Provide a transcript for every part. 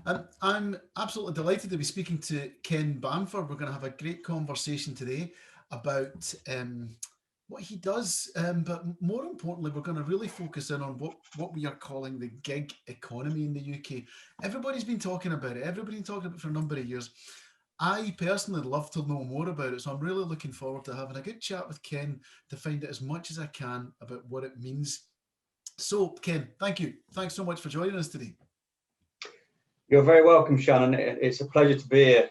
I'm absolutely delighted to be speaking to Ken Bamford. We're going to have a great conversation today about what he does, but more importantly, we're going to really focus in on what we are calling the gig economy in the UK. Everybody's been talking about it. Everybody's been talking about it for a number of years. I personally love to know more about it, so I'm really looking forward to having a good chat with Ken to find out as much as I can about what it means. So, Ken, thank you. Thanks so much for joining us today. You're very welcome, Shannon. It's a pleasure to be here.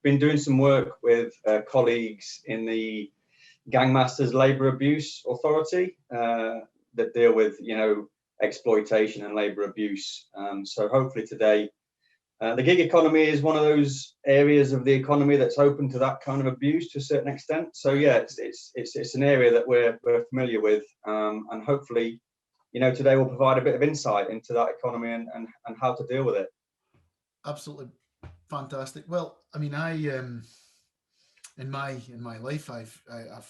Been doing some work with colleagues in the Gangmasters Labour Abuse Authority that deal with, exploitation and labour abuse. So hopefully today, the gig economy is one of those areas of the economy that's open to that kind of abuse to a certain extent. So yeah, it's an area that we're familiar with, and hopefully, today will provide a bit of insight into that economy and how to deal with it. Absolutely fantastic. Well, I mean, I in my life, I've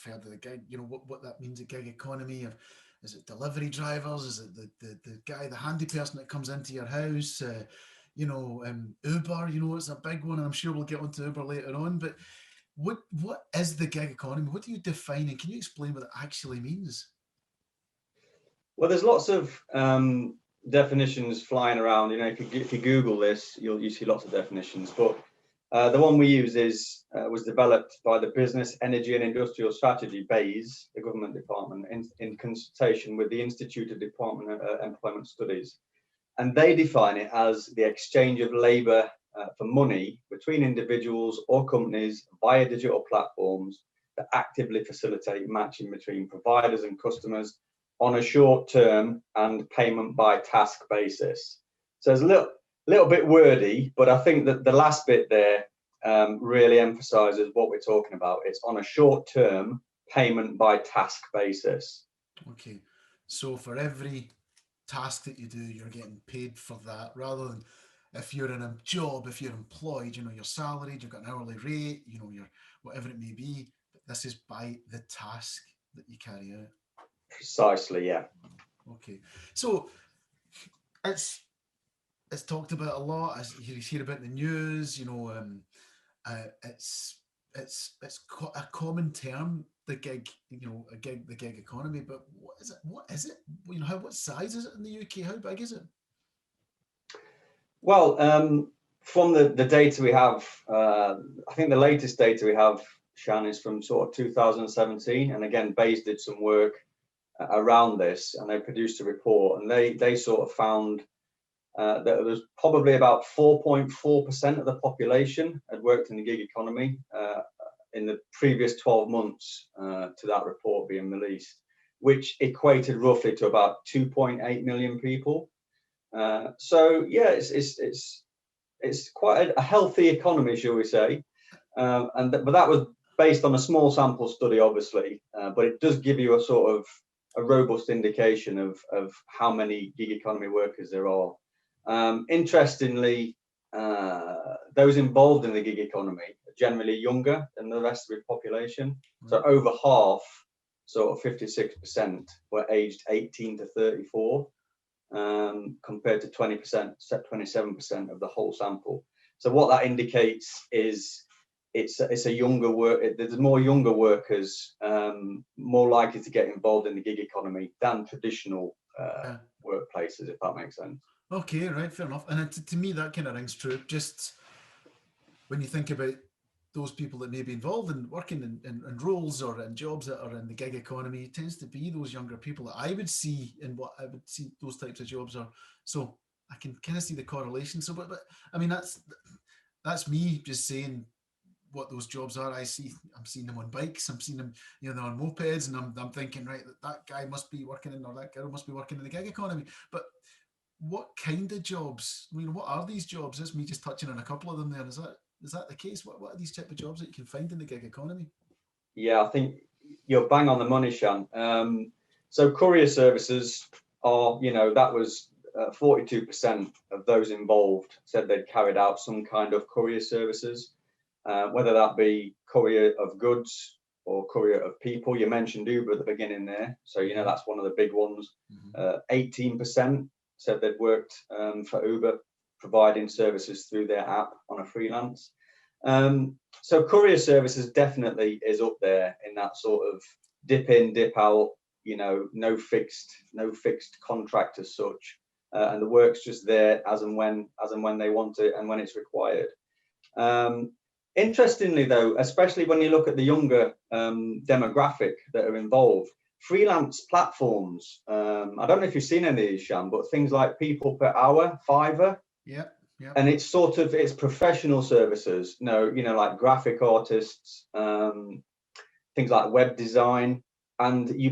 heard of the gig. You know what that means, a gig economy. Is it delivery drivers? Is it the guy, the handy person that comes into your house? Uber. You know, it's a big one, and I'm sure we'll get onto Uber later on. But what is the gig economy? What do you define, and can you explain what it actually means? Well, there's lots of definitions flying around. If you Google this, you see lots of definitions. But the one we use was developed by the Business, Energy and Industrial Strategy (BEIS), the government department, in consultation with the Institute of Department Employment Studies, and they define it as the exchange of labour for money between individuals or companies via digital platforms that actively facilitate matching between providers and customers on a short-term and payment by task basis. So it's a little bit wordy, but I think that the last bit there really emphasizes what we're talking about. It's on a short-term payment by task basis. Okay, so for every task that you do, you're getting paid for that, rather than if you're in a job, if you're employed, you're salaried, you've got an hourly rate, you're whatever it may be. But this is by the task that you carry out. Precisely, yeah. Okay, so it's it's talked about a lot. As you hear about the news, it's a common term. The gig, the gig economy. But what is it? What is it? What size is it in the UK? How big is it? Well, from the data we have, I think the latest data we have, Shan, is from sort of 2017. And again, BEIS did some work around this, and they produced a report, and they sort of found that there was probably about 4.4% of the population had worked in the gig economy in the previous 12 months to that report being released, which equated roughly to about 2.8 million people. So yeah, it's quite a healthy economy, shall we say? But that was based on a small sample study, obviously. But it does give you a sort of a robust indication of how many gig economy workers there are. Interestingly, those involved in the gig economy are generally younger than the rest of the population. So over half, sort of 56%, were aged 18 to 34. Compared to 20%, 27% of the whole sample. So what that indicates is it's a younger work. There's more younger workers, more likely to get involved in the gig economy than traditional workplaces, if that makes sense. Okay, right, fair enough. And to me, that kind of rings true. Just when you think about those people that may be involved in working in roles or in jobs that are in the gig economy, it tends to be those younger people that I would see in what I would see those types of jobs are. So I can kind of see the correlation. So, but I mean, that's me just saying what those jobs are. I'm seeing them on bikes. I'm seeing them, they're on mopeds, and I'm thinking, right, that guy must be working in, or that girl must be working in the gig economy. But what kind of jobs? I mean, what are these jobs? That's me just touching on a couple of them there. Is that the case? What are these type of jobs that you can find in the gig economy? Yeah, I think you're bang on the money, Shan. So courier services are, that was 42% of those involved said they'd carried out some kind of courier services, whether that be courier of goods or courier of people. You mentioned Uber at the beginning there, so that's one of the big ones. 18% said they'd worked for Uber. providing services through their app on a freelance. So courier services definitely is up there in that sort of dip in, dip out, no fixed contract as such, and the work's just there as and when they want it and when it's required. Interestingly, though, especially when you look at the younger demographic that are involved, freelance platforms. I don't know if you've seen any of these, Shan, but things like People Per Hour, Fiverr. Yeah. And it's professional services, like graphic artists, things like web design, and you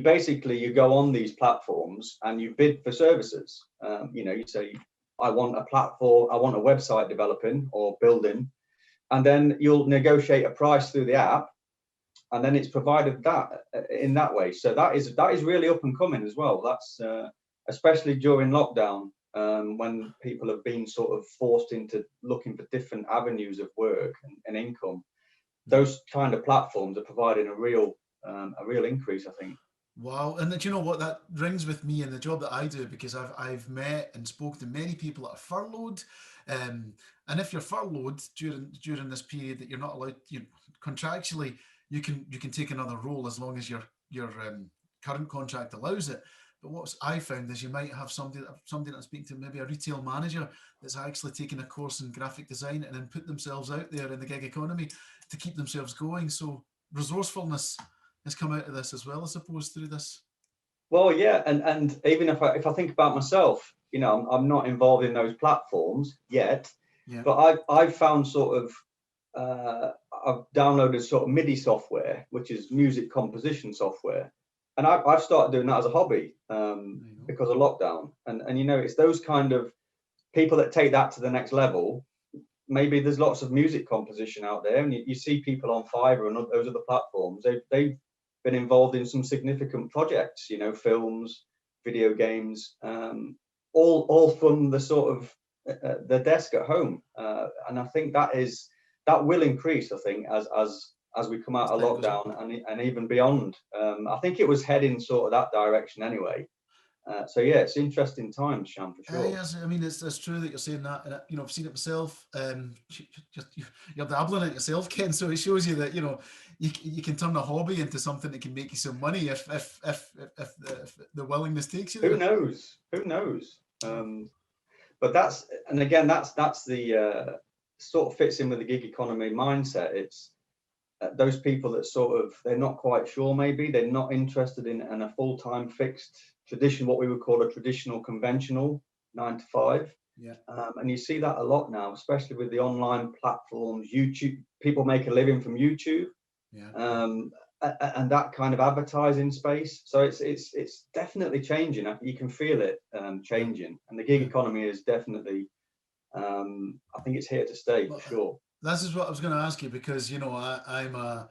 go on these platforms and you bid for services. You say, I want a platform, I want a website developing or building, and then you'll negotiate a price through the app, and then it's provided that in that way. So that is really up and coming as well. That's especially during lockdown, when people have been sort of forced into looking for different avenues of work and income. Those kind of platforms are providing a real increase, I think. Wow. And do you know what, that rings with me in the job that I do, because I've met and spoke to many people that are furloughed. And if you're furloughed during this period that you're not allowed, contractually, you can take another role as long as your current contract allows it. But what I found is you might have somebody that speak to, maybe a retail manager that's actually taken a course in graphic design and then put themselves out there in the gig economy to keep themselves going. So resourcefulness has come out of this as well, I suppose, through this. Well, yeah, and even if I think about myself, I'm not involved in those platforms yet, but I've found sort of I've downloaded sort of MIDI software, which is music composition software, and I've started doing that as a hobby because of lockdown, and it's those kind of people that take that to the next level. Maybe there's lots of music composition out there, and you see people on Fiverr and those other platforms. They've been involved in some significant projects, films, video games, all from the sort of the desk at home, and I think that will increase. I think as we come out of lockdown and even beyond. I think it was heading sort of that direction anyway. So yeah, it's interesting times, Shan, for sure. Yes, I mean it's true that you're saying that, and I've seen it myself. You're dabbling it yourself, Ken. So it shows you that you can turn a hobby into something that can make you some money if the willingness takes you there. Who knows? But that's the sort of fits in with the gig economy mindset. It's those people that sort of, they're not quite sure, maybe they're not interested in a full-time fixed tradition, what we would call a traditional conventional 9 to 5. And you see that a lot now, especially with the online platforms. YouTube, people make a living from YouTube, and that kind of advertising space. So it's definitely changing. You can feel it changing, and the gig economy is definitely I think it's here to stay for sure. This is what I was going to ask you, because I'm a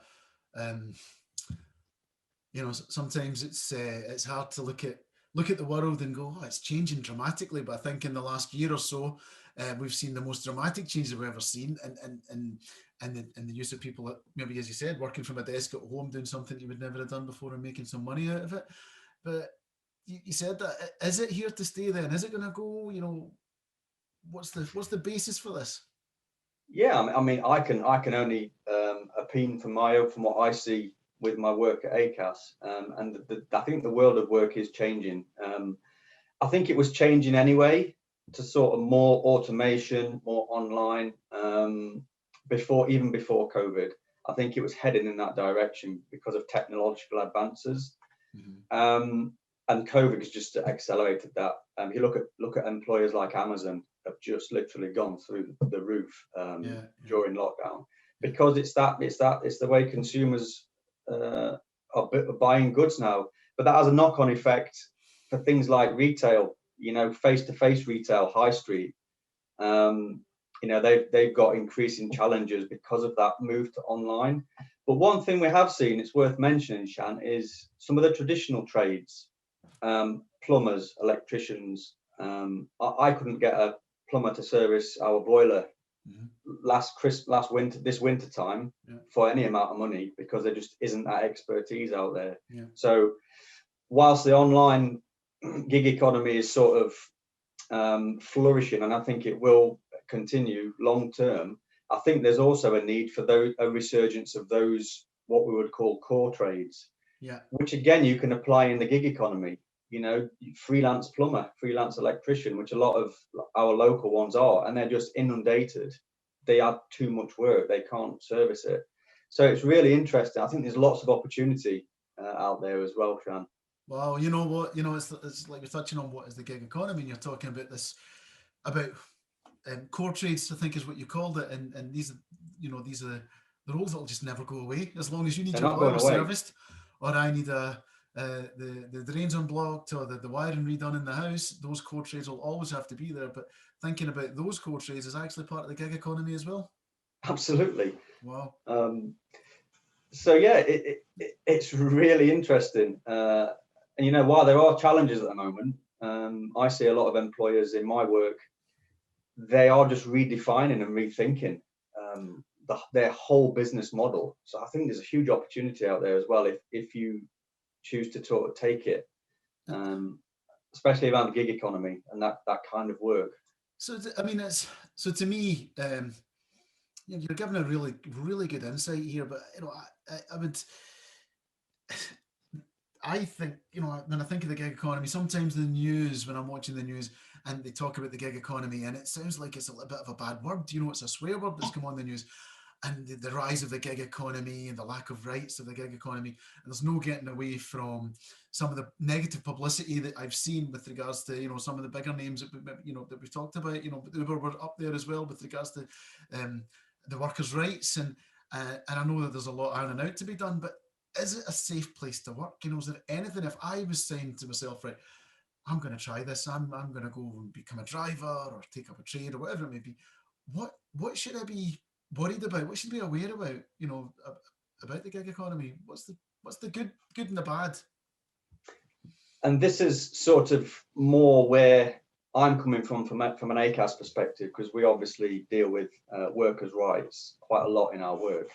sometimes it's hard to look at the world and go, oh, it's changing dramatically. But I think in the last year or so, we've seen the most dramatic changes we've ever seen, and the use of people, maybe, as you said, working from a desk at home, doing something you would never have done before and making some money out of it. But you said that, is it here to stay then? Is it going to go? What's the basis for this? Yeah, I mean, I can only opine from what I see with my work at ACAS, and I think the world of work is changing. I think it was changing anyway to sort of more automation, more online, before COVID. I think it was heading in that direction because of technological advances. And COVID has just accelerated that. You look at employers like Amazon have just literally gone through the roof during lockdown, because it's the way consumers are buying goods now. But that has a knock-on effect for things like retail, face-to-face retail, high street. They've got increasing challenges because of that move to online. But one thing we have seen, it's worth mentioning, Shan, is some of the traditional trades, plumbers, electricians. I couldn't get a plumber to service our boiler this winter time for any amount of money, because there just isn't that expertise out there. So whilst the online gig economy is sort of flourishing, and I think it will continue long term, I think there's also a need for a resurgence of those what we would call core trades, which again you can apply in the gig economy. You know, freelance plumber, freelance electrician, which a lot of our local ones are, and they're just inundated. They have too much work; they can't service it. So it's really interesting. I think there's lots of opportunity out there as well, Shan. Wow, you know what? You know, it's like we're touching on what is the gig economy, and you're talking about this about core trades, I think is what you called it, and these are, you know, these are the roles that will just never go away as long as you need They're your not going boiler away. serviced, or I need the drains unblocked, or the wiring redone in the house. Those core trades will always have to be there. But thinking about those core trades is actually part of the gig economy as well. Absolutely. Wow. So yeah, it's really interesting. And you know, while there are challenges at the moment, I see a lot of employers in my work. They are just redefining and rethinking their whole business model. So I think there's a huge opportunity out there as well if you choose to take it, especially around the gig economy and that kind of work. So I mean, so to me, you're giving a really good insight here. But you know, I would. I think, you know, when I think of the gig economy, sometimes the news, when I'm watching the news and they talk about the gig economy, and it sounds like it's a little bit of a bad word. You know, it's a swear word that's come on the news, and the rise of the gig economy and the lack of rights of the gig economy. And there's no getting away from some of the negative publicity that I've seen with regards to, you know, some of the bigger names that that we've talked about. You know, Uber were up there as well with regards to the workers' rights, and I know that there's a lot ironing out to be done, but is it a safe place to work? You know, is there anything, if I was saying to myself, right, I'm going to try this, I'm going to go and become a driver or take up a trade or whatever it may be, what should I be worried about? What should I be aware about, you know, about the gig economy? What's the good and the bad? And this is sort of more where I'm coming from an ACAS perspective, because we obviously deal with workers' rights quite a lot in our work.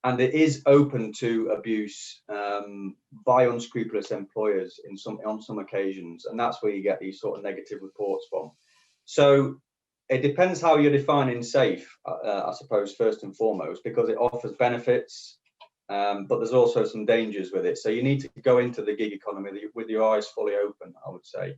And it is open to abuse by unscrupulous employers on some occasions, and that's where you get these sort of negative reports from. So it depends how you're defining safe, I suppose, first and foremost, because it offers benefits, but there's also some dangers with it. So you need to go into the gig economy with your eyes fully open, I would say,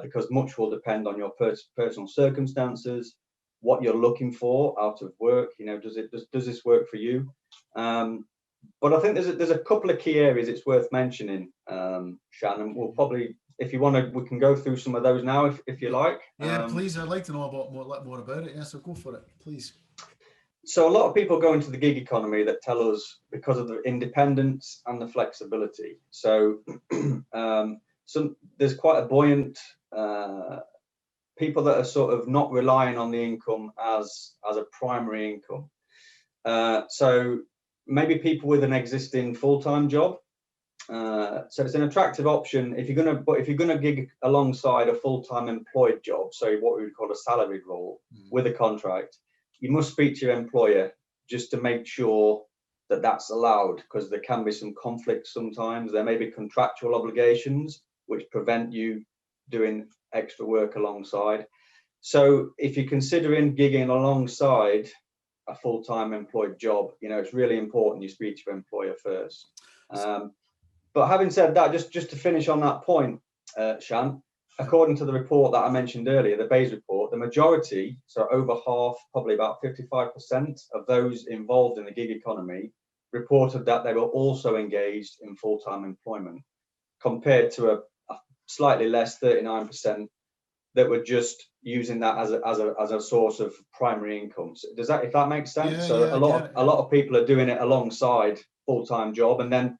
because much will depend on your personal circumstances, what you're looking for out of work. You know, does this work for you? But I think there's a couple of key areas it's worth mentioning, Shannon. We'll probably, if you want to, we can go through some of those now, if you like. Yeah, please. I'd like to know more about it. Yeah, so go for it, please. So a lot of people go into the gig economy that tell us because of the independence and the flexibility. So there's quite a buoyant people that are sort of not relying on the income as a primary income. So maybe people with an existing full-time job. So it's an attractive option if you're gonna gig alongside a full-time employed job. So what we would call a salaried role with a contract. You must speak to your employer just to make sure that that's allowed, because there can be some conflicts sometimes. There may be contractual obligations which prevent you doing extra work alongside. So if you're considering gigging alongside a full-time employed job, you know, it's really important you speak to your employer first. But having said that, just to finish on that point, Shan, according to the report that I mentioned earlier, the Bayes report, the majority, so over half, probably about 55% of those involved in the gig economy reported that they were also engaged in full-time employment, compared to a slightly less 39% that were just using that as a source of primary income. So if that makes sense? Yeah, so yeah, a lot of people are doing it alongside full-time job, and then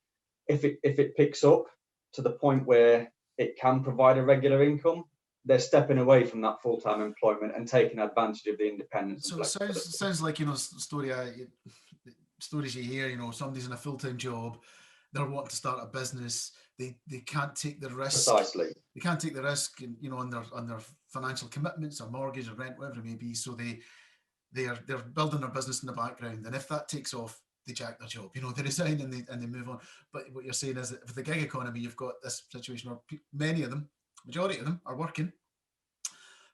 if it picks up to the point where it can provide a regular income, they're stepping away from that full-time employment and taking advantage of the independence. So it sounds like, you know, stories you hear, you know, somebody's in a full-time job, they're wanting to start a business, they can't take the risk. Precisely. They can't take the risk, you know, on their financial commitments or mortgage or rent, whatever it may be. So they're building their business in the background, and if that takes off, they jack their job. You know, they resign and they move on. But what you're saying is that with the gig economy, you've got this situation where majority of them are working,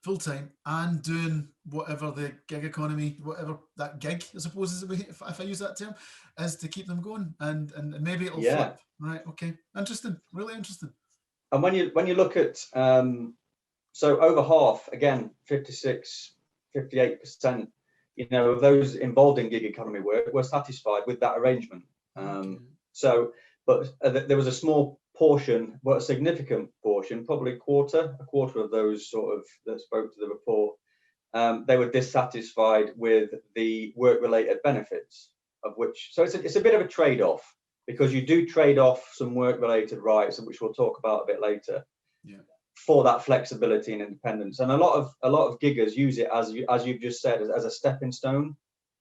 full time and doing whatever the gig economy, whatever that gig, I suppose, is the way, if I use that term, is to keep them going, and maybe it'll Yeah. flip. Right? Okay. Interesting. Really interesting. And when you look at so over half, again, 56, 58%, of those involved in gig economy work were satisfied with that arrangement. Okay. So, but there was a small portion, well, a significant portion, probably a quarter of those sort of that spoke to the report. They were dissatisfied with the work-related benefits, of which, so it's a bit of a trade-off, because you do trade off some work-related rights, which we'll talk about a bit later, for that flexibility and independence. And a lot of giggers use it, as you've just said, as a stepping stone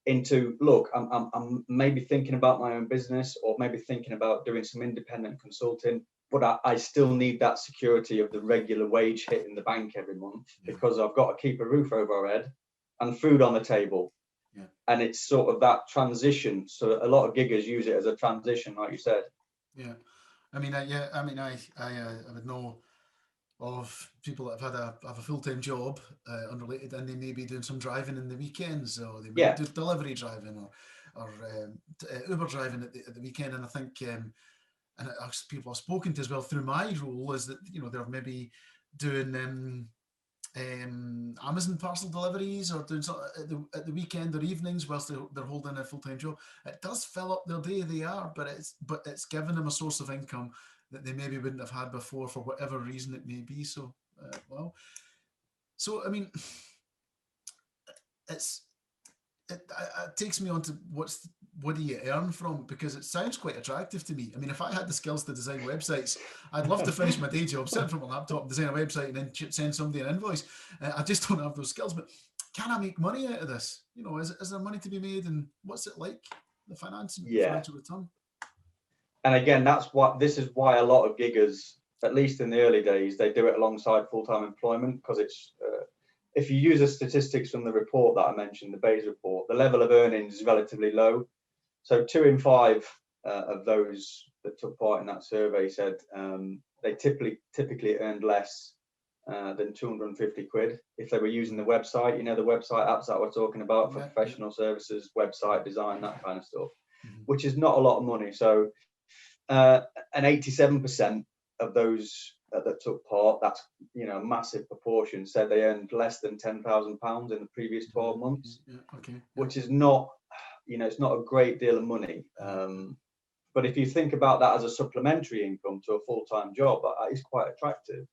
into, look, I'm maybe thinking about my own business, or maybe thinking about doing some independent consulting, but I still need that security of the regular wage hit in the bank every month, because I've got to keep a roof over our head and food on the table. And it's sort of that transition. So a lot of giggers use it as a transition, like you said. Yeah, I would know of people that have a full time job unrelated, and they may be doing some driving in the weekends, or they may do delivery driving or Uber driving at the weekend. And I think and people I've spoken to as well through my role is that they're maybe doing Amazon parcel deliveries, or doing something at the weekend or evenings whilst they're holding a full-time job. It does fill up their day, they are, but it's given them a source of income that they maybe wouldn't have had before for whatever reason it may be. So so I mean, it takes me on to what do you earn from, because it sounds quite attractive to me. I mean, if I had the skills to design websites, I'd love to finish my day job, sit in front of my laptop, design a website, and then send somebody an invoice. I just don't have those skills. But can I make money out of this? Is there money to be made, and what's it like, the financial return? And again, this is why a lot of giggers, at least in the early days, they do it alongside full-time employment, because it's if you use the statistics from the report that I mentioned, the Bayes report, the level of earnings is relatively low. So 2 in 5 of those that took part in that survey said they typically earned less than 250 quid if they were using the website, the website apps that we're talking about for professional services, website design, that kind of stuff, which is not a lot of money. So and 87% of those that took part, that's a massive proportion, said they earned less than £10,000 in the previous 12 months, which is not, it's not a great deal of money. But if you think about that as a supplementary income to a full-time job, that is quite attractive.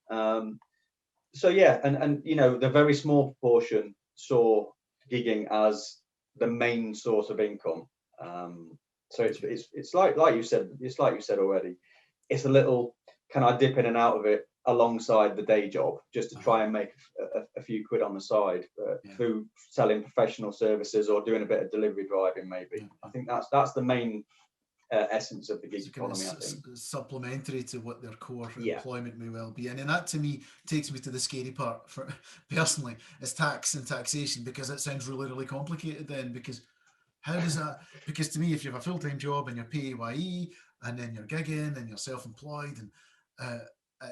So yeah, and the very small proportion saw gigging as the main source of income. So it's like you said already, it's a little, can I dip in and out of it alongside the day job, just to try and make a few quid on the side through selling professional services or doing a bit of delivery driving, maybe. I think that's the main essence of the gig economy, I think. Supplementary to what their core employment may well be. And then that, to me, takes me to the scary part, for personally, is tax and taxation, because it sounds really, really complicated then, because how does that, because to me, if you have a full-time job and you're PAYE, and then you're gigging and you're self-employed,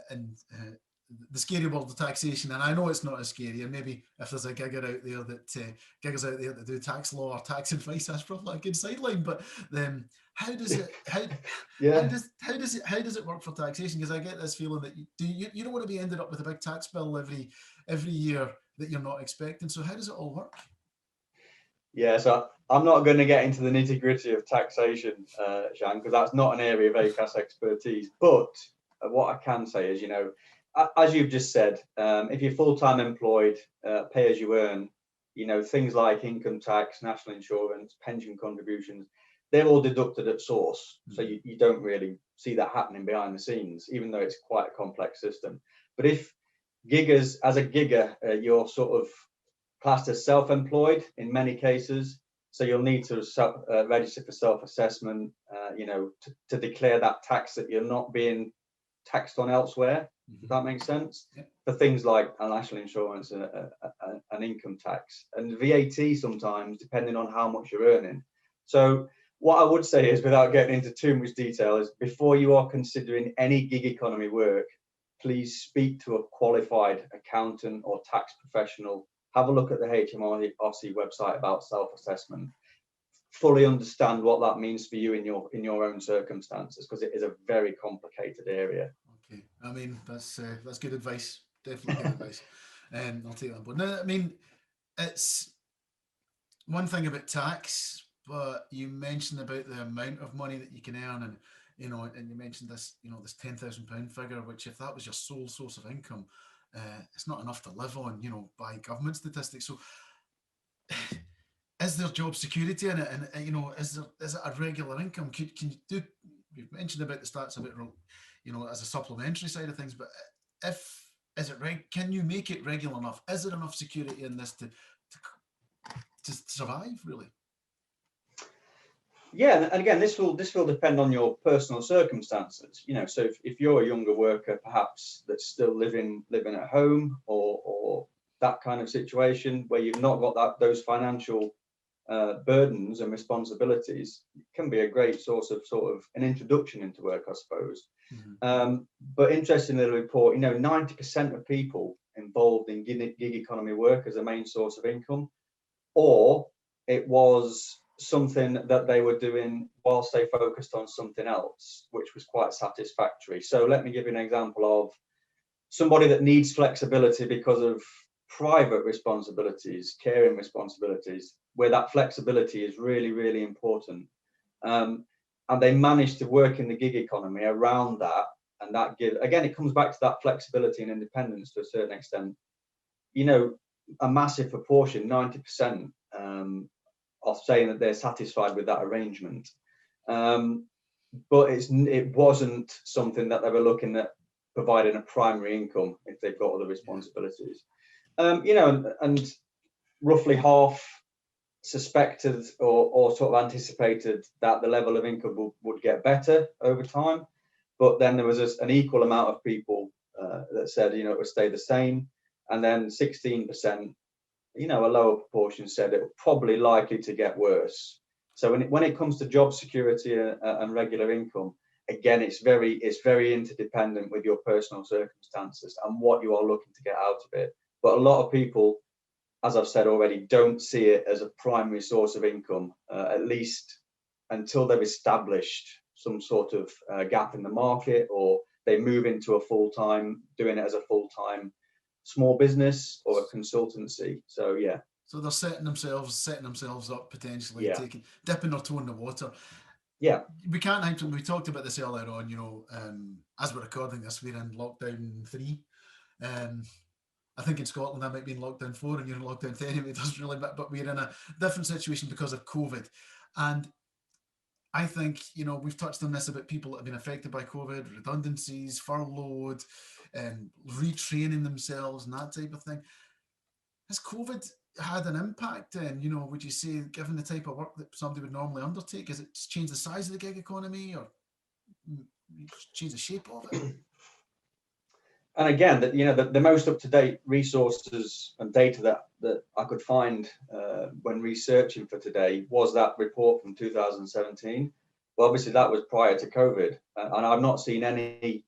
and the scary world of taxation, and I know it's not as scary, and maybe if there's a gigger out there that do tax law or tax advice, that's probably a good sideline. But then how does it work for taxation? Because I get this feeling that you don't want to be ended up with a big tax bill every year that you're not expecting. So how does it all work? Yeah, so I'm not going to get into the nitty-gritty of taxation, Shan, because that's not an area of ACAS expertise. But what I can say is, as you've just said, if you're full-time employed, pay as you earn, things like income tax, national insurance, pension contributions, they're all deducted at source. So you don't really see that happening behind the scenes, even though it's quite a complex system. But if giggers, as a gigger, you're sort of classed as self-employed in many cases, so you'll need to register for self-assessment, to declare that tax that you're not being taxed on elsewhere. Does that make sense? For things like national insurance and income tax and VAT sometimes, depending on how much you're earning. So what I would say is, without getting into too much detail, is before you are considering any gig economy work, please speak to a qualified accountant or tax professional. Have a look at the HMRC website about self-assessment. Fully understand what that means for you in your own circumstances, because it is a very complicated area. Okay, I mean that's good advice. Definitely good advice, and I'll take that on board. Now, I mean, it's one thing about tax, but you mentioned about the amount of money that you can earn, and and you mentioned this, this £10,000 figure, which if that was your sole source of income, it's not enough to live on, by government statistics. So, is there job security in it, and is it a regular income? Can you do? You've mentioned about the stats about as a supplementary side of things, but if is it can you make it regular enough? Is there enough security in this to survive, really? Yeah, and again, this will depend on your personal circumstances. So if you're a younger worker, perhaps that's still living at home, or that kind of situation where you've not got those financial burdens and responsibilities, it can be a great source of sort of an introduction into work, I suppose. Mm-hmm. But interestingly, the report, 90% of people involved in gig economy work as a main source of income, or it was something that they were doing whilst they focused on something else, which was quite satisfactory. So let me give you an example of somebody that needs flexibility because of private responsibilities, caring responsibilities, where that flexibility is really, really important. And they managed to work in the gig economy around that. And that again, it comes back to that flexibility and independence to a certain extent. A massive proportion, 90%, of saying that they're satisfied with that arrangement. But it wasn't something that they were looking at providing a primary income if they've got other responsibilities. And roughly half suspected or sort of anticipated that the level of income would get better over time. But then there was an equal amount of people that said, it would stay the same. And then 16%, a lower proportion said it was probably likely to get worse. So when it comes to job security and regular income, again, it's very interdependent with your personal circumstances and what you are looking to get out of it. But a lot of people, as I've said already, don't see it as a primary source of income, at least until they've established some sort of gap in the market, or they move into a doing it as a full-time small business or a consultancy. So yeah. So they're setting themselves up potentially, dipping their toe in the water. Yeah. We can't hide from. We talked about this earlier on. As we're recording this, we're in lockdown 3. I think in Scotland I might be in lockdown 4, and you're in lockdown 10. It doesn't really, but we're in a different situation because of COVID. And I think, we've touched on this about people that have been affected by COVID, redundancies, furloughed, retraining themselves and that type of thing. Has COVID had an impact then? Would you say, given the type of work that somebody would normally undertake, has it changed the size of the gig economy or changed the shape of it? And again, the most up-to-date resources and data that I could find when researching for today was that report from 2017. But obviously that was prior to COVID, and I've not seen any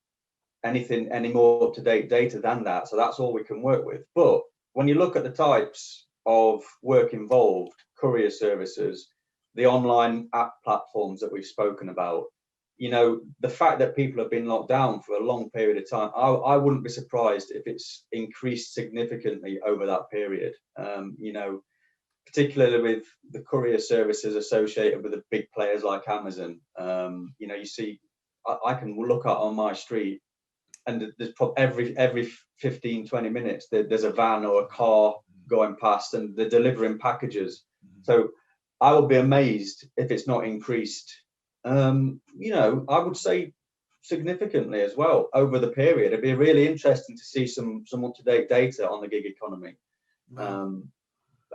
more up-to-date data than that. So that's all we can work with. But when you look at the types of work involved, courier services, the online app platforms that we've spoken about, the fact that people have been locked down for a long period of time, I wouldn't be surprised if it's increased significantly over that period. Particularly with the courier services associated with the big players like Amazon. You see, I can look out on my street, and there's probably every 15, 20 minutes, there's a van or a car going past, and they're delivering packages. So I would be amazed if it's not increased. I would say significantly as well over the period. It'd be really interesting to see some up-to-date data on the gig economy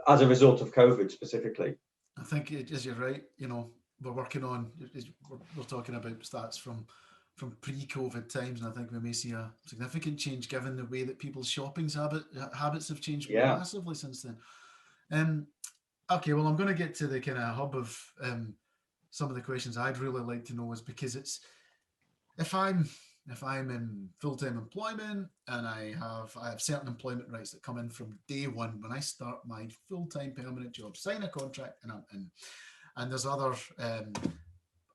as a result of COVID specifically. I think as you're right, we're working on, we're talking about stats from pre-COVID times, and I think we may see a significant change given the way that people's shopping habits have changed massively since then. Okay, well, I'm going to get to the kind of hub of some of the questions I'd really like to know, is because it's if I'm if I'm in full-time employment and I have certain employment rights that come in from day one when I start my full-time permanent job, sign a contract and I'm in. And there's other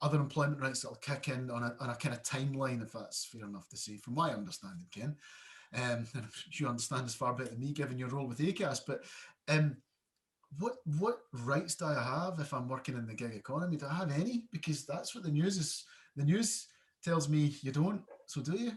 employment rights that'll kick in on a kind of timeline, if that's fair enough to say, from my understanding, Ken. And you understand this far better than me, given your role with ACAS. But what rights do I have if I'm working in the gig economy? Do I have any? Because that's what the news is. The news tells me you don't. So do you?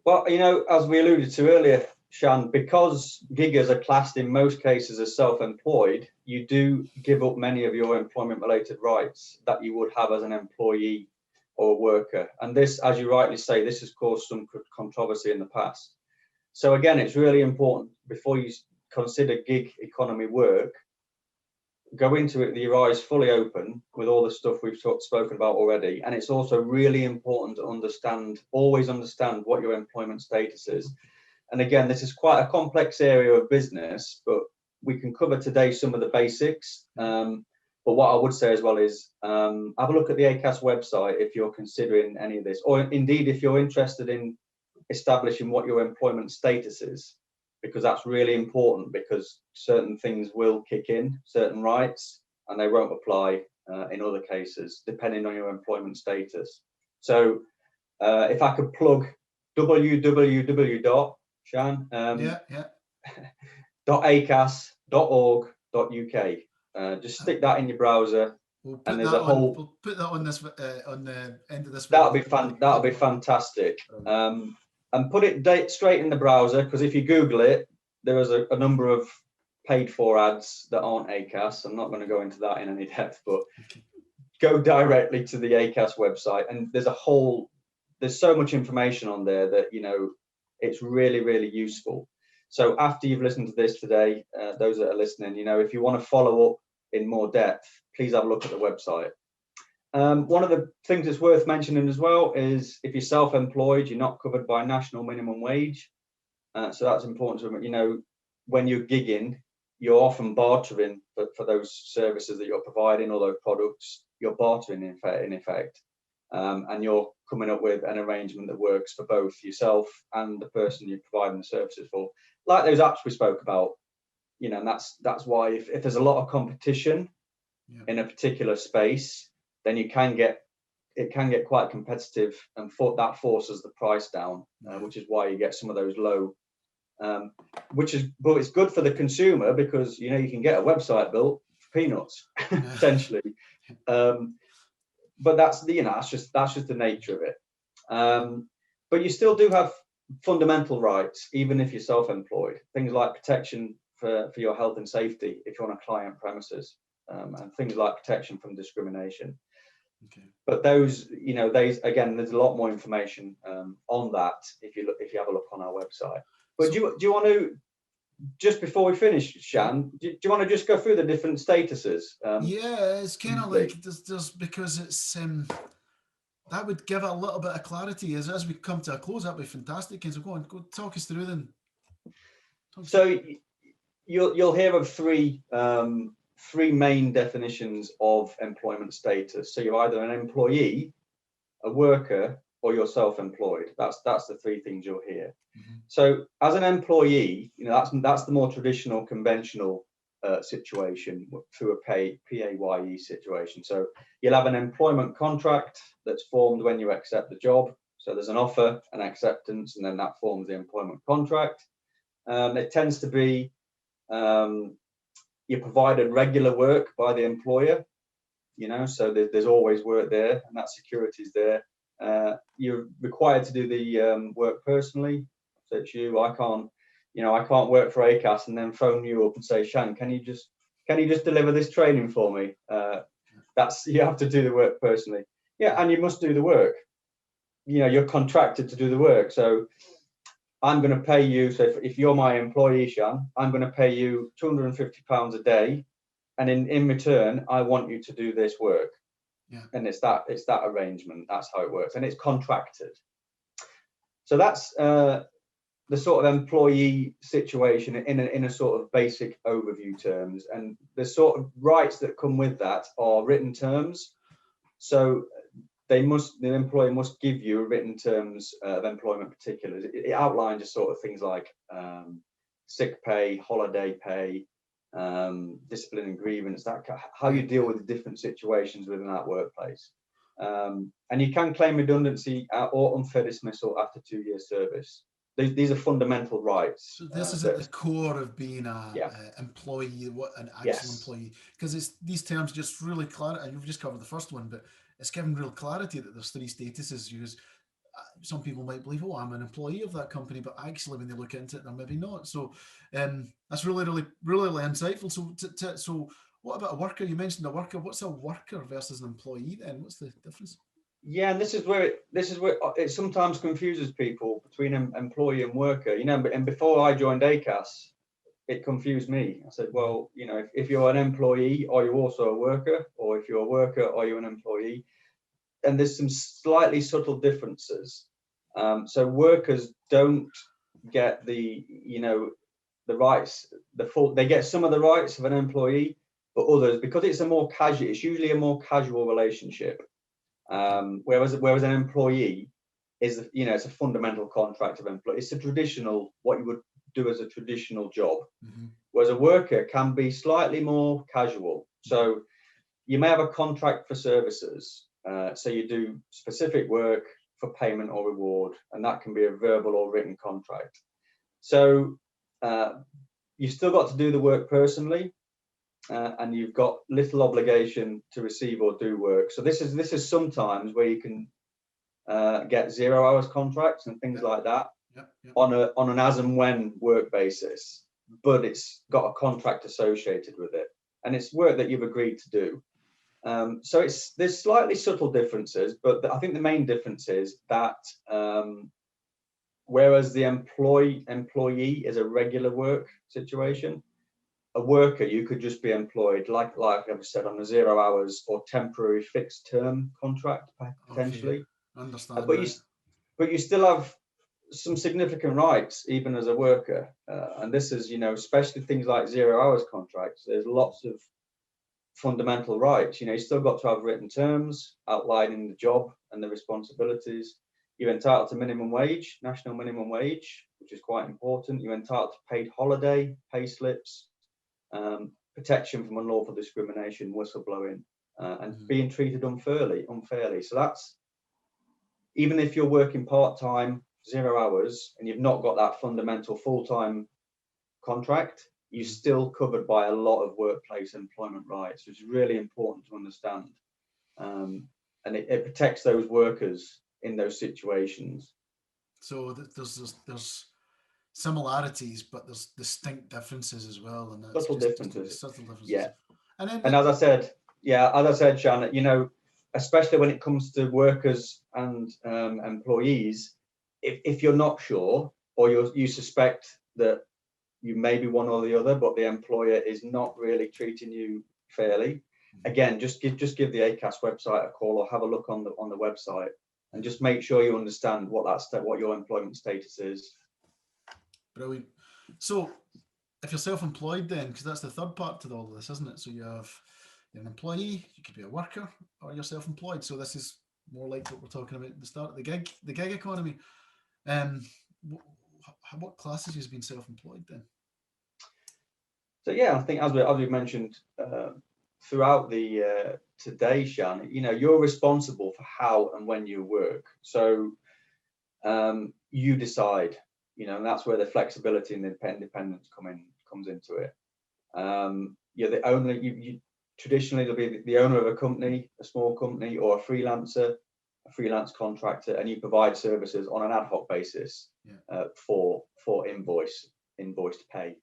Well, as we alluded to earlier, Shan, because giggers are classed in most cases as self-employed, you do give up many of your employment-related rights that you would have as an employee or a worker. And this, as you rightly say, this has caused some controversy in the past. So again, it's really important before you consider gig economy work, go into it with your eyes fully open with all the stuff we've spoken about already. And it's also really important to always understand what your employment status is. And again, this is quite a complex area of business, but we can cover today some of the basics. But what I would say as well is have a look at the ACAS website if you're considering any of this, or indeed if you're interested in establishing what your employment status is, because that's really important, because certain things will kick in, certain rights, and they won't apply in other cases, depending on your employment status. So if I could plug www.Shan, .acas.org.uk. Just stick that in your browser, and there's a whole. We'll put that on this on the end of this. That'll be fun. That'll be fantastic. And put it straight in the browser, because if you Google it, there is a number of paid-for ads that aren't ACAS. I'm not going to go into that in any depth, but go directly to the ACAS website, and there's so much information on there that it's really, really useful. So after you've listened to this today, those that are listening, if you want to follow up in more depth, please have a look at the website. One of the things that's worth mentioning as well is if you're self-employed, you're not covered by national minimum wage. So that's important to when you're gigging, you're often bartering for those services that you're providing, or those products. You're bartering in effect, and you're coming up with an arrangement that works for both yourself and the person you're providing the services for. Like those apps we spoke about, and that's why if there's a lot of competition in a particular space, then it can get quite competitive, and that forces the price down, which is why you get some of those low. But it's good for the consumer, because you can get a website built for peanuts potentially. But that's just the nature of it. But you still do have fundamental rights, even if you're self-employed. Things like protection for your health and safety if you're on a client premises, and things like protection from discrimination. Okay. But those, there's a lot more information on that if you have a look on our website. But do you want to, just before we finish, Shan, do you want to just go through the different statuses? It's kind of like there's because it's that would give a little bit of clarity as we come to a close. That'd be fantastic. So go talk us through them. So you'll hear of three main definitions of employment status. So you're either an employee, a worker, or you're self-employed. That's the three things you'll hear. Mm-hmm. So as an employee, that's the more traditional, conventional situation through a PAYE situation. So you'll have an employment contract that's formed when you accept the job. So there's an offer, an acceptance, and then that forms the employment contract. It tends to be you're provided regular work by the employer, so there's always work there, and that security is there. You're required to do the work personally. So it's you. I can't work for ACAS and then phone you up and say, Shan, can you just deliver this training for me? You have to do the work personally. Yeah, and you must do the work. You're contracted to do the work. So I'm going to pay you. So if you're my employee, Shan, I'm going to pay you £250 a day, and in return, I want you to do this work. Yeah. And it's that arrangement. That's how it works, and it's contracted. So that's the sort of employee situation in a sort of basic overview terms, and the sort of rights that come with that are written terms. So the employer must give you written terms of employment particulars. It outlines just sort of things like sick pay, holiday pay, discipline and grievance, how you deal with the different situations within that workplace. And you can claim redundancy or unfair dismissal after 2 years service. These are fundamental rights. So this is at the core of being a employee, an actual employee, because it's these terms just really clear. And you've just covered the first one, but it's given real clarity that there's three statuses. Because some people might believe, oh, I'm an employee of that company, but actually, when they look into it, they're maybe not. So that's really insightful. So what about a worker? You mentioned a worker. What's a worker versus an employee then? What's the difference? Yeah, and this is where it sometimes confuses people between employee and worker. And before I joined ACAS, it confused me. I said, well, if you're an employee, are you also a worker? Or if you're a worker, are you an employee? And there's some slightly subtle differences. So workers don't get the rights, they get some of the rights of an employee, but others, because it's usually a more casual relationship. Whereas an employee is, it's a fundamental contract of employee. It's a traditional, what you would do as a traditional job. Mm-hmm. Whereas a worker can be slightly more casual. So you may have a contract for services. So you do specific work for payment or reward, and that can be a verbal or written contract. So you've still got to do the work personally, and you've got little obligation to receive or do work. So this is sometimes where you can get 0 hours contracts and things like that on an as and when work basis, but it's got a contract associated with it, and it's work that you've agreed to do. So there's slightly subtle differences, but I think the main difference is that whereas the employee is a regular work situation, a worker, you could just be employed, like I've said, on a 0 hours or temporary fixed term contract potentially. Okay. Understand. But you still have some significant rights even as a worker, and this is, especially things like 0 hours contracts. There's lots of fundamental rights. You still got to have written terms outlining the job and the responsibilities. You're entitled to minimum wage, national minimum wage, which is quite important. You're entitled to paid holiday, pay slips, protection from unlawful discrimination, whistleblowing, and being treated unfairly. So that's, even if you're working part-time, 0 hours, and you've not got that fundamental full-time contract, you're still covered by a lot of workplace employment rights, which is really important to understand. And it protects those workers in those situations. So there's similarities, but there's distinct differences as well, and that's subtle differences. Yeah. And as I said, Shan, especially when it comes to workers and employees, if you're not sure, or you suspect that you may be one or the other, but the employer is not really treating you fairly, again, just give the ACAS website a call, or have a look on the website, and just make sure you understand what your employment status is. Brilliant. So if you're self-employed then, because that's the third part to all of this, isn't it? So you're an employee, you could be a worker, or you're self-employed. So this is more like what we're talking about at the start of the gig economy. What classes has been self-employed then? So yeah, I think as we mentioned throughout the today, Shan, you're responsible for how and when you work. So you decide, and that's where the flexibility and the independence comes into it. You're the owner. You traditionally will be the owner of a company, a small company, or a freelancer, a freelance contractor, and you provide services on an ad hoc basis for invoiced pay.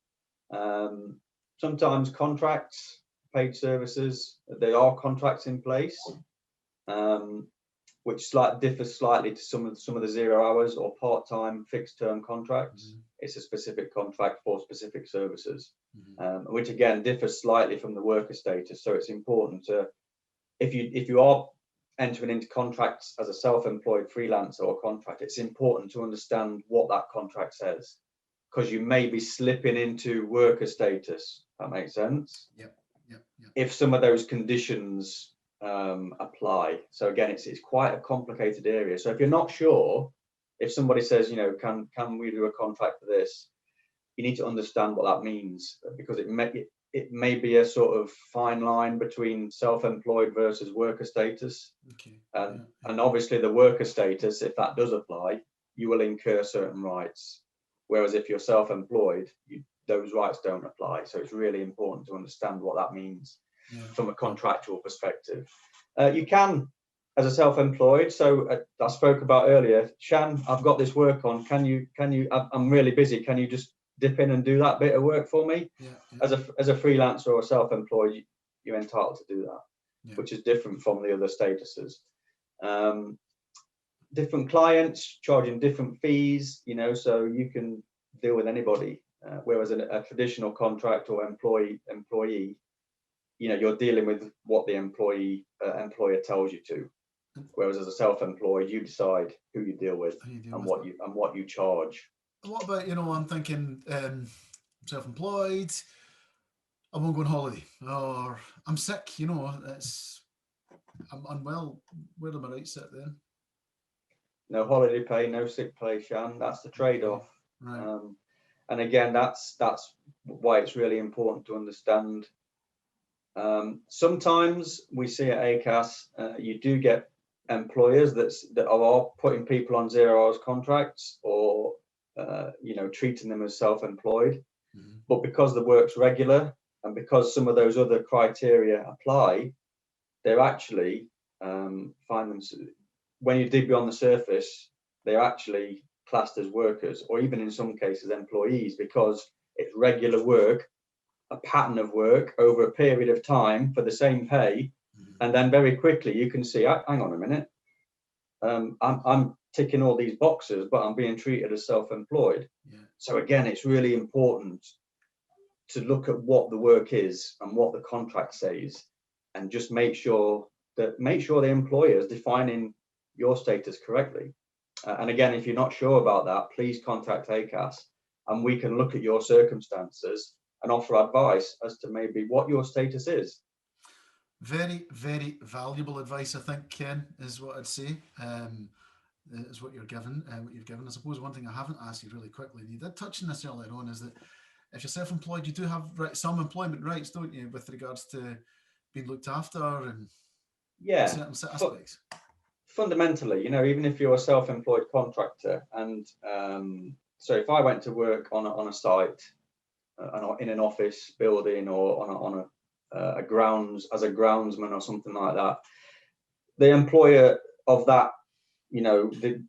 Sometimes contracts, paid services. There are contracts in place, which differs slightly to some of the 0 hours or part-time fixed-term contracts. It's a specific contract for specific services, which again differs slightly from the worker status. So it's important to, if you are entering into contracts as a self-employed freelancer or contractor, it's important to understand what that contract says, because you may be slipping into worker status. That makes sense. Yep. If some of those conditions apply. So again, it's quite a complicated area. So if you're not sure, if somebody says, can we do a contract for this, you need to understand what that means, because it may be a sort of fine line between self-employed versus worker status. Okay. And obviously the worker status, if that does apply, you will incur certain rights. Whereas if you're self-employed, those rights don't apply. So it's really important to understand what that means from a contractual perspective. You can, as a self-employed, so I spoke about earlier, Shan, I've got this work on, can you, I'm really busy, can you just dip in and do that bit of work for me? As a freelancer or self-employed, you're entitled to do that, which is different from the other statuses. Different clients charging different fees, so you can deal with anybody. Whereas a traditional contract or employee, you're dealing with what the employer tells you to. Whereas as a self-employed, you decide who you deal with and what you charge. What about, I'm thinking self-employed, I won't go on holiday, or I'm sick, I'm unwell. Where do my rights sit then? No holiday pay, no sick pay, Shan. That's the trade-off. Right. And again, that's why it's really important to understand. Sometimes we see at ACAS, you do get employers that are putting people on 0 hours contracts, or treating them as self-employed. But because the work's regular, and because some of those other criteria apply, they're actually when you dig beyond the surface, they're actually classed as workers, or even in some cases employees, because it's regular work, a pattern of work over a period of time for the same pay. And then very quickly you can see, hang on a minute, I'm ticking all these boxes, but I'm being treated as self-employed. So again, it's really important to look at what the work is and what the contract says, and just make sure the employer is defining your status correctly. And again, if you're not sure about that, please contact ACAS, and we can look at your circumstances and offer advice as to maybe what your status is. Very, very valuable advice, I think, Ken, is what I'd say. Is what you've given. I suppose one thing I haven't asked you really quickly, and you did touch on this earlier on, is that if you're self-employed, you do have some employment rights, don't you, with regards to being looked after and certain aspects. Fundamentally, even if you're a self-employed contractor, and so if I went to work on a site, in an office building, or on a grounds, as a groundsman or something like that, the employer of that,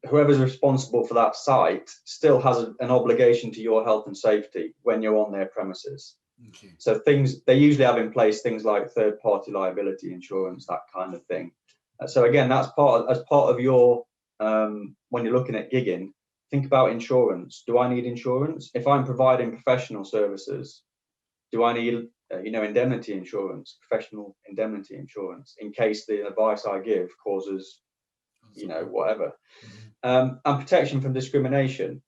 whoever's responsible for that site still has an obligation to your health and safety when you're on their premises. Okay. So they usually have in place things like third-party liability insurance, that kind of thing. So again, that's part of your, when you're looking at gigging, think about insurance. Do I need insurance? If I'm providing professional services, do I need, indemnity insurance, professional indemnity insurance, in case the advice I give causes, whatever. And protection from discrimination.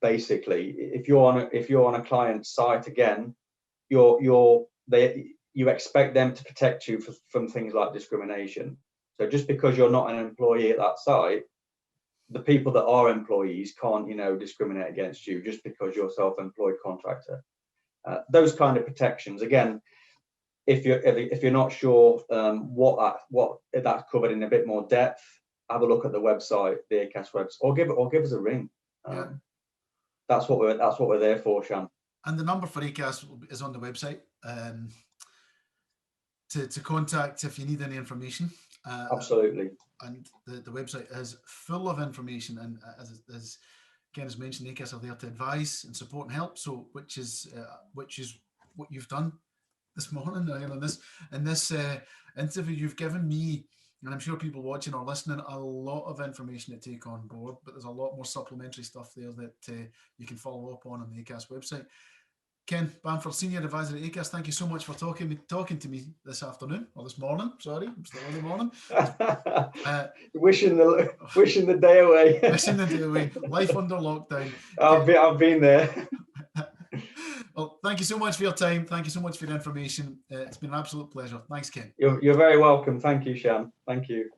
Basically, if you're on a client's site, again, you expect them to protect you from things like discrimination. So just because you're not an employee at that site, the people that are employees can't, discriminate against you just because you're a self-employed contractor. Those kind of protections. Again, if you're not sure what that's covered in a bit more depth, have a look at the website, the ACAS website, or give us a ring. That's what we're there for, Shan. And the number for ACAS is on the website. To contact if you need any information. Absolutely. And the website is full of information, and as Ken has mentioned, ACAS are there to advise and support and help. So which is what you've done this morning in this interview. You've given me, and I'm sure people watching or listening, a lot of information to take on board. But there's a lot more supplementary stuff there that you can follow up on the ACAS website. Ken Bamford, Senior Advisor at ACAS, thank you so much for talking to me this afternoon, or this morning. Sorry, I'm still early morning. Wishing the day away. Wishing the day away. Life under lockdown. I've been there. Well, thank you so much for your time. Thank you so much for the information. It's been an absolute pleasure. Thanks, Ken. You're very welcome. Thank you, Shan. Thank you.